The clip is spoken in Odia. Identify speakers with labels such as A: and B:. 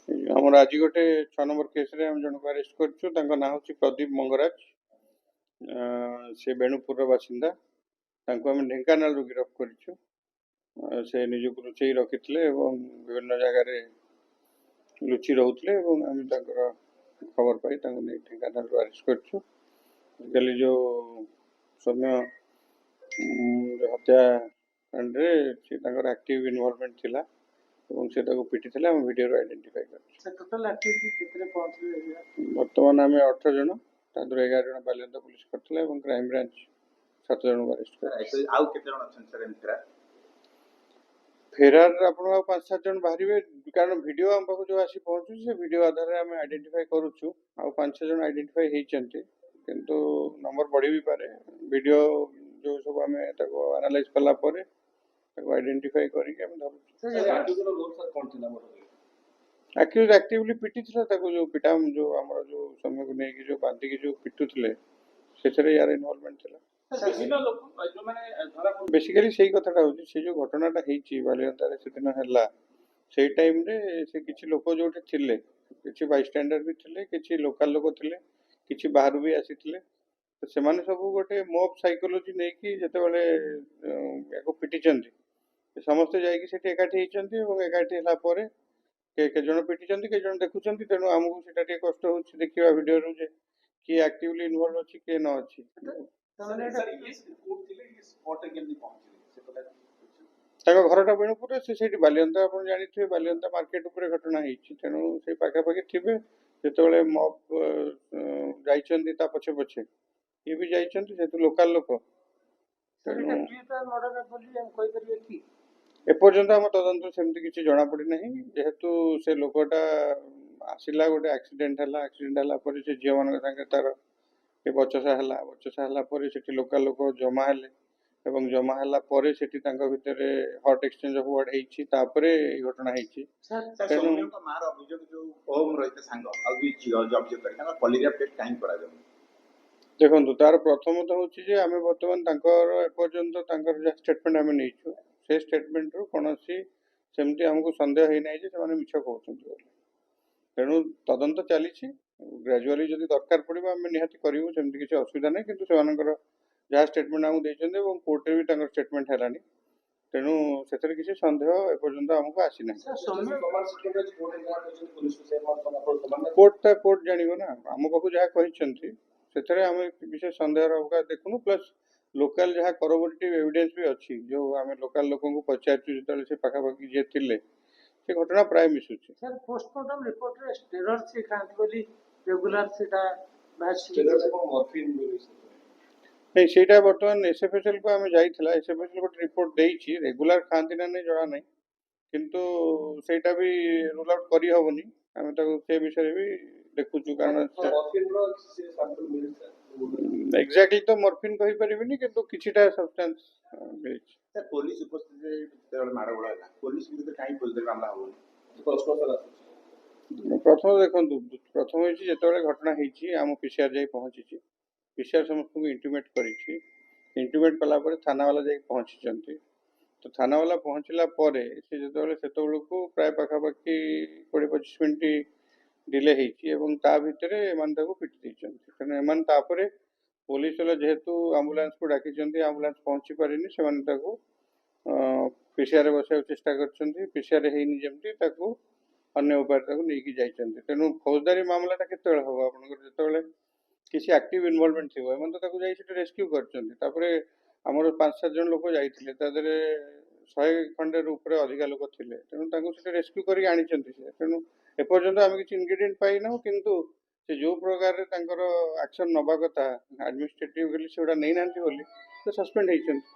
A: ଆମର ଆଜି ଗୋଟେ 6 ନମ୍ବର କେସ୍ରେ ଆମେ ଜଣକୁ ଆରେଷ୍ଟ କରିଛୁ। ତାଙ୍କ ନାଁ ହେଉଛି ପ୍ରଦୀପ ମଙ୍ଗରାଜ। ସେ ବେଣୁପୁରର ବାସିନ୍ଦା। ତାଙ୍କୁ ଆମେ ଢେଙ୍କାନାଳରୁ ଗିରଫ କରିଛୁ। ସେ ନିଜକୁ ଲୁଚେଇ ରଖିଥିଲେ ଏବଂ ବିଭିନ୍ନ ଜାଗାରେ ଲୁଚି ରହୁଥିଲେ ଏବଂ ଆମେ ତାଙ୍କର ଖବର ପାଇ ତାଙ୍କୁ ନେଇ ଢେଙ୍କାନାଳରୁ ଆରେଷ୍ଟ କରିଛୁ। ଆଜିକାଲି ଯେଉଁ ସୌମ୍ୟ ହତ୍ୟାକାଣ୍ଡରେ ସେ ତାଙ୍କର ଆକ୍ଟିଭ ଇନଭଲଭମେଣ୍ଟ ଥିଲା ଏବଂ ସେ ତାକୁ ପିଟିଥିଲେ। ଆମେ ଭିଡ଼ିଓରୁ ଆଇଡେଣ୍ଟିଫାଇ କରିଛୁ। ବର୍ତ୍ତମାନ ଆମେ 18 ଜଣ, ତା ଦେହରୁ 11 ଜଣ ବାଲିଅନ୍ତା ପୁଲିସ କରିଥିଲା ଏବଂ କ୍ରାଇମବ୍ରାଞ୍ଚ 7 ଜଣଙ୍କୁ ଆରେଷ୍ଟ କରିଛି।
B: ଆଉ କେତେ ଜଣ ଅଛନ୍ତି ସାର୍ ଏମିତି
A: ଫେରାର ଆପଣ ଆଉ 5-7 ଜଣ ବାହାରିବେ, କାରଣ ଭିଡ଼ିଓ ଆମ ପାଖକୁ ଯେଉଁ ଆସି ପହଞ୍ଚୁଛି ସେ ଭିଡ଼ିଓ ଆଧାରରେ ଆମେ ଆଇଡେଣ୍ଟିଫାଇ କରୁଛୁ। ଆଉ 5-6 ଜଣ ଆଇଡେଣ୍ଟିଫାଇ ହେଇଛନ୍ତି, କିନ୍ତୁ ନମ୍ବର ବଢ଼ି ବି ପାରେ। ଭିଡ଼ିଓ ଯେଉଁ ସବୁ ଆମେ ତାକୁ ଆନାଲାଇଜ୍ କଲା ପରେ ତାକୁ ଆଇଡେଣ୍ଟିଫାଇ କରିକି ଆମେ ଧରୁଛୁ। ଆକ୍ୟୁଜ ଆକ୍ଟିଭଲି ପିଟିଥିଲା ତାକୁ, ଯେଉଁ ଆମର ଯେଉଁ ସମୟକୁ ନେଇକି ଯେଉଁ ବାନ୍ଧିକି ଯେଉଁ ପିଟୁଥିଲେ ସେଥିରେ ୟାର ଇନଭଲଭମେଣ୍ଟ ଥିଲା। ବେସିକାଲି ସେଇ କଥାଟା ହେଉଛି, ସେ ଯେଉଁ ଘଟଣାଟା ହେଇଛି ବାଲିଅନ୍ତାରେ ସେଦିନ ହେଲା, ସେଇ ଟାଇମରେ ସେ କିଛି ଲୋକ ଯେଉଁଠି ଥିଲେ, କିଛି ବାଇଷ୍ଟାଣ୍ଡର ବି ଥିଲେ, କିଛି ଲୋକାଲ ଲୋକ ଥିଲେ, କିଛି ବାହାରୁ ବି ଆସିଥିଲେ। ତ ସେମାନେ ସବୁ ଗୋଟେ ମୋବ୍ ସାଇକୋଲୋଜି ନେଇକି ଯେତେବେଳେ ୟାକୁ ପିଟିଛନ୍ତି, ସମସ୍ତେ ଯାଇକି ସେଠି ଏକାଠି ହେଇଛନ୍ତି ଏବଂ ଏକାଠି ହେଲା ପରେ କେତେ ଜଣ ପିଟିଛନ୍ତି, କେତେ ଜଣ ଦେଖୁଛନ୍ତି। ତେଣୁ ଆମକୁ ସେଟା ଟିକେ କଷ୍ଟ ହେଉଛି ଦେଖିବା ଭିଡ଼ିଓରୁ ଯେ କିଏ ଆକ୍ଟିଭଲି ଇନଭଲ୍ଭ ଅଛି କିଏ ନ ଅଛି। ତାଙ୍କ ଘରଟା ବେଣୁପୁରରେ, ସେ ସେଇଠି ବାଲିଅନ୍ତା, ଆପଣ ଜାଣିଥିବେ ବାଲିଅନ୍ତା ମାର୍କେଟ ଉପରେ ଘଟଣା ହେଇଛି। ତେଣୁ ସେଇ ପାଖାପାଖି ଥିବେ। ଯେତେବେଳେ ମବ୍ ଯାଇଛନ୍ତି ତା ପଛେ ପଛେ ଇଏ ବି ଯାଇଛନ୍ତି, ଯେହେତୁ ଲୋକାଲ ଲୋକ। ଏପର୍ଯ୍ୟନ୍ତ ଆମ ତଦନ୍ତ ସେମିତି କିଛି ଜଣାପଡ଼ି ନାହିଁ, ଯେହେତୁ ସେ ଲୋକଟା ଆସିଲା, ଗୋଟେ ଆକ୍ସିଡେଣ୍ଟ ହେଲା ପରେ ସେ ଝିଅମାନଙ୍କ ସାଙ୍ଗେ ତାର ବଚସା ହେଲା ପରେ ସେଠି ଲୋକାଲ ଲୋକ ଜମା ହେଲେ ଏବଂ ଜମା ହେଲା ପରେ ସେଠି ତାଙ୍କ ଭିତରେ ହଟ୍ ଏକ୍ସଚେଞ୍ଜ ଅଫ୍ ୱାର୍ଡ ହେଇଛି, ତାପରେ ଏଇ ଘଟଣା ହେଇଛି। ଦେଖନ୍ତୁ, ତାର ପ୍ରଥମତଃ ହେଉଛି ଯେ ଆମେ ବର୍ତ୍ତମାନ ତାଙ୍କର ଏପର୍ଯ୍ୟନ୍ତ ତାଙ୍କର ଯାହା ଷ୍ଟେଟମେଣ୍ଟ ଆମେ ନେଇଛୁ, ସେ ଷ୍ଟେଟମେଣ୍ଟରୁ କୌଣସି ସେମିତି ଆମକୁ ସନ୍ଦେହ ହେଇନାହିଁ ଯେ ସେମାନେ ମିଛ କହୁଛନ୍ତି ବୋଲି। ତେଣୁ ତଦନ୍ତ ଚାଲିଛି। ଗ୍ରାଜୁଆଲି ଯଦି ଦରକାର ପଡ଼ିବ ଆମେ ନିହାତି କରିବୁ, ସେମିତି କିଛି ଅସୁବିଧା ନାହିଁ। କିନ୍ତୁ ସେମାନଙ୍କର ଯାହା ଷ୍ଟେଟମେଣ୍ଟ ଆମକୁ ଦେଇଛନ୍ତି ଏବଂ କୋର୍ଟରେ ବି ତାଙ୍କର ଷ୍ଟେଟମେଣ୍ଟ ହେଲାଣି, ତେଣୁ ସେଥିରେ କିଛି ସନ୍ଦେହ ଏପର୍ଯ୍ୟନ୍ତ ଆମକୁ ଆସିନାହିଁ। କୋର୍ଟ ଜାଣିବ ନା, ଆମ ପାଖକୁ ଯାହା କହିଛନ୍ତି ସେଥିରେ ଆମେ ବିଶେଷ ସନ୍ଦେହର ଅବକାଶ ଦେଖୁନୁ। ପ୍ଲସ୍ ଲୋକାଲ ଯାହା କରବୋରେଟିଭ ଏଭିଡେନ୍ସ ବି ଅଛି, ଯେଉଁ ଆମେ ଲୋକାଲ ଲୋକଙ୍କୁ ପଚାରିଛୁ ଯେତେବେଳେ ସେ ପାଖାପାଖି ଯିଏ ଥିଲେ, ସେ ଘଟଣା ପ୍ରାୟ ମିଶୁଛି।
C: ପୋଷ୍ଟମର୍ଟମ ରିପୋର୍ଟରେ ଷ୍ଟେରଏଡ୍ ସେ ଖାଆନ୍ତି ବୋଲି ରେଗୁଲାର ସେଟା
A: ନାଇଁ, ସେଇଟା ବର୍ତ୍ତମାନ ଏସ୍ଏଫ୍ଏସ୍ଏଲ୍କୁ ଆମେ ଯାଇଥିଲା, ଏସ୍ଏଫ୍ଏସ୍ଏଲ୍ ଗୋଟେ ରିପୋର୍ଟ ଦେଇଛି। ରେଗୁଲାର ଖାଆନ୍ତି ନା ନାହିଁ ଜଣା ନାହିଁ, କିନ୍ତୁ ସେଇଟା ବି ରୁଲ୍ ଆଉଟ୍ କରିହେବନି। ଆମେ ତାକୁ ସେ ବିଷୟରେ ବି ଦେଖୁଛୁ, କାରଣ ଏକ୍ଜାକ୍ଟଲି ତ ମର୍ଫିନ୍ କହିପାରିବିନି, କିନ୍ତୁ କିଛିଟା ସବଷ୍ଟାନ୍ସ ମିଳିଛି। ପ୍ରଥମ ଦେଖନ୍ତୁ, ପ୍ରଥମ ହେଇଛି ଯେତେବେଳେ ଘଟଣା ହେଇଛି ଆମ PCR ଯାଇ ପହଞ୍ଚିଛି। PCR ସମସ୍ତଙ୍କୁ ଇଣ୍ଟିମେଟ୍ କରିଛି। ଇଣ୍ଟିମେଟ୍ କଲା ପରେ ଥାନାବାଲା ଯାଇକି ପହଞ୍ଚିଛନ୍ତି। ତ ଥାନାବାଲା ପହଞ୍ଚିଲା ପରେ ସେ ସେତେବେଳକୁ ପ୍ରାୟ ପାଖାପାଖି 20-25 ମିନିଟ୍ ଡିଲେ ହେଇଛି ଏବଂ ତା ଭିତରେ ଏମାନେ ତାକୁ ପିଟି ଦେଇଛନ୍ତି। ତେଣୁ ଏମାନେ ତାପରେ ପୋଲିସ ବାଲା ଯେହେତୁ ଆମ୍ବୁଲାନ୍ସକୁ ଡାକିଛନ୍ତି, ଆମ୍ବୁଲାନ୍ସ ପହଞ୍ଚି ପାରିନି, ସେମାନେ ତାକୁ PCR ବସାଇବାକୁ ଚେଷ୍ଟା କରିଛନ୍ତି। PCR ହେଇନି ଯେମିତି ତାକୁ ଅନ୍ୟ ଉପାୟରେ ତାକୁ ନେଇକି ଯାଇଛନ୍ତି। ତେଣୁ ଫୌଜଦାରୀ ମାମଲାଟା କେତେବେଳେ ହେବ ଆପଣଙ୍କର, ଯେତେବେଳେ କିଛି ଆକ୍ଟିଭ ଇନଭଲଭମେଣ୍ଟ ଥିବ। ଏମାନେ ତ ତାକୁ ଯାଇ ସେଠି ରେସ୍କ୍ୟୁ କରିଛନ୍ତି। ତାପରେ ଆମର 5-7 ଜଣ ଲୋକ ଯାଇଥିଲେ, ତା ଦେହରେ 100 ଖଣ୍ଡେରୁ ଉପରେ ଅଧିକା ଲୋକ ଥିଲେ। ତେଣୁ ତାଙ୍କୁ ସେଠି ରେସ୍କ୍ୟୁ କରିକି ଆଣିଛନ୍ତି ସେ। ତେଣୁ ଏପର୍ଯ୍ୟନ୍ତ ଆମେ କିଛି ଇନଗ୍ରିଡିଏଣ୍ଟ ପାଇନାହୁଁ, କିନ୍ତୁ ସେ ଯେଉଁ ପ୍ରକାରରେ ତାଙ୍କର ଆକ୍ସନ୍ ନେବା କଥା ଆଡମିନିଷ୍ଟ୍ରେଟିଭଲି ସେଗୁଡ଼ା ନେଇନାହାନ୍ତି ବୋଲି ସେ ସସ୍ପେଣ୍ଡ ହେଇଛନ୍ତି।